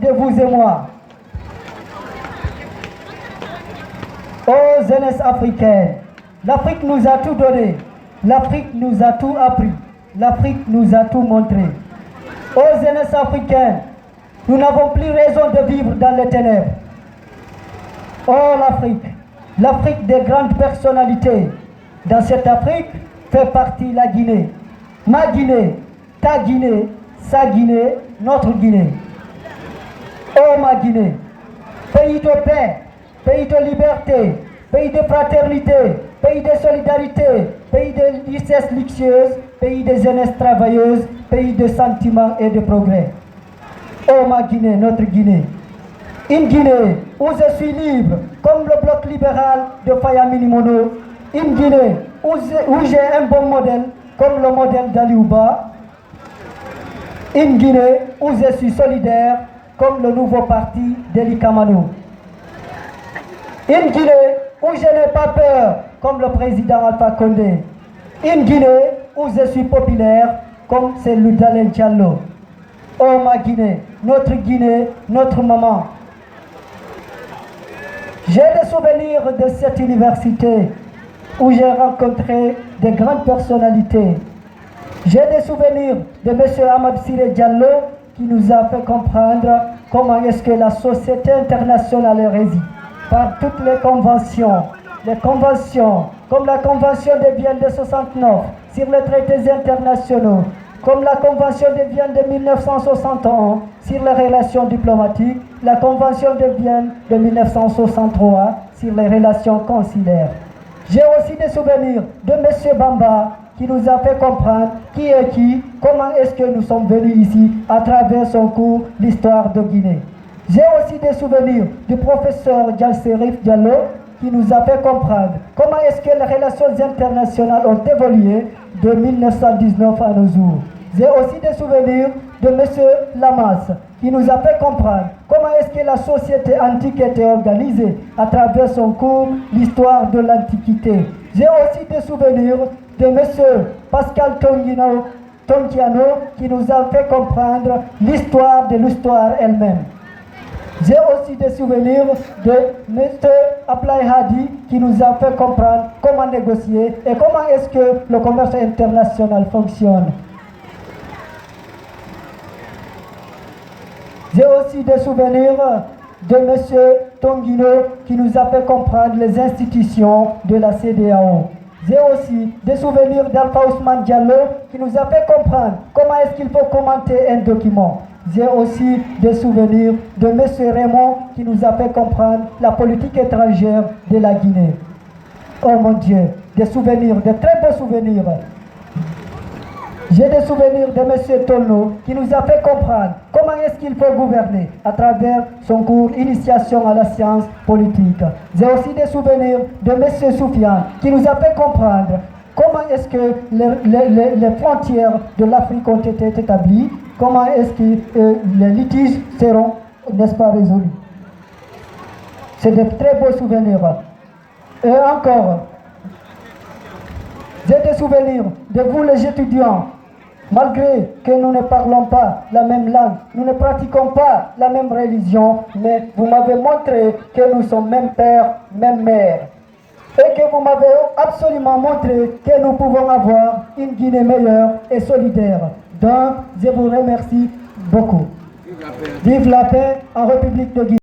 de vous et moi. Ô jeunesse africaine, l'Afrique nous a tout donné, l'Afrique nous a tout appris, l'Afrique nous a tout montré. Ô jeunesse africaine, nous n'avons plus raison de vivre dans les ténèbres. Oh l'Afrique, l'Afrique des grandes personnalités. Dans cette Afrique fait partie la Guinée. Ma Guinée, ta Guinée, sa Guinée, notre Guinée. Oh ma Guinée, pays de paix, pays de liberté, pays de fraternité, pays de solidarité, pays de richesse luxueuse, pays de jeunesse travailleuse, pays de sentiments et de progrès. Oh ma Guinée, notre Guinée. Une Guinée où je suis libre, comme le bloc libéral de Fayamini Mono. Une Guinée où j'ai un bon modèle, comme le modèle d'Aliouba. Une Guinée où je suis solidaire, comme le nouveau parti d'Eli Kamano. Une Guinée où je n'ai pas peur, comme le président Alpha Condé. Une Guinée où je suis populaire, comme c'est Loudalen Diallo. Oh ma Guinée, notre maman. J'ai des souvenirs de cette université où j'ai rencontré de grandes personnalités. J'ai des souvenirs de M. Ahmad Siré Diallo qui nous a fait comprendre comment est-ce que la société internationale est régie par toutes les conventions comme la Convention de Vienne de 69 sur les traités internationaux, comme la Convention de Vienne de 1961 sur les relations diplomatiques, la Convention de Vienne de 1963 sur les relations consulaires. J'ai aussi des souvenirs de M. Bamba qui nous a fait comprendre qui est qui, comment est-ce que nous sommes venus ici à travers son cours L'histoire de Guinée. J'ai aussi des souvenirs du professeur Djalserif Diallo qui nous a fait comprendre comment est-ce que les relations internationales ont évolué de 1919 à nos jours. J'ai aussi des souvenirs de M. Lamas qui nous a fait comprendre comment est-ce que la société antique était organisée à travers son cours L'histoire de l'Antiquité. J'ai aussi des souvenirs de M. Pascal Tonkiano qui nous a fait comprendre l'histoire de l'histoire elle-même. J'ai aussi des souvenirs de M. Ablai Hadi qui nous a fait comprendre comment négocier et comment est-ce que le commerce international fonctionne. J'ai aussi des souvenirs de M. Tonguino qui nous a fait comprendre les institutions de la CEDEAO. J'ai aussi des souvenirs d'Alpha Ousmane Diallo qui nous a fait comprendre comment est-ce qu'il faut commenter un document. J'ai aussi des souvenirs de M. Raymond qui nous a fait comprendre la politique étrangère de la Guinée. Oh mon Dieu, des souvenirs, de très beaux souvenirs. J'ai des souvenirs de M. Tolno qui nous a fait comprendre comment est-ce qu'il faut gouverner à travers son cours Initiation à la science politique. J'ai aussi des souvenirs de M. Soufiane qui nous a fait comprendre comment est-ce que les frontières de l'Afrique ont été établies, comment est-ce que les litiges seront, n'est-ce pas, résolus. C'est de très beaux souvenirs. Et encore, j'ai des souvenirs de vous les étudiants. Malgré que nous ne parlons pas la même langue, nous ne pratiquons pas la même religion, mais vous m'avez montré que nous sommes même père, même mère. Et que vous m'avez absolument montré que nous pouvons avoir une Guinée meilleure et solidaire. Donc, je vous remercie beaucoup. Vive la paix en République de Guinée.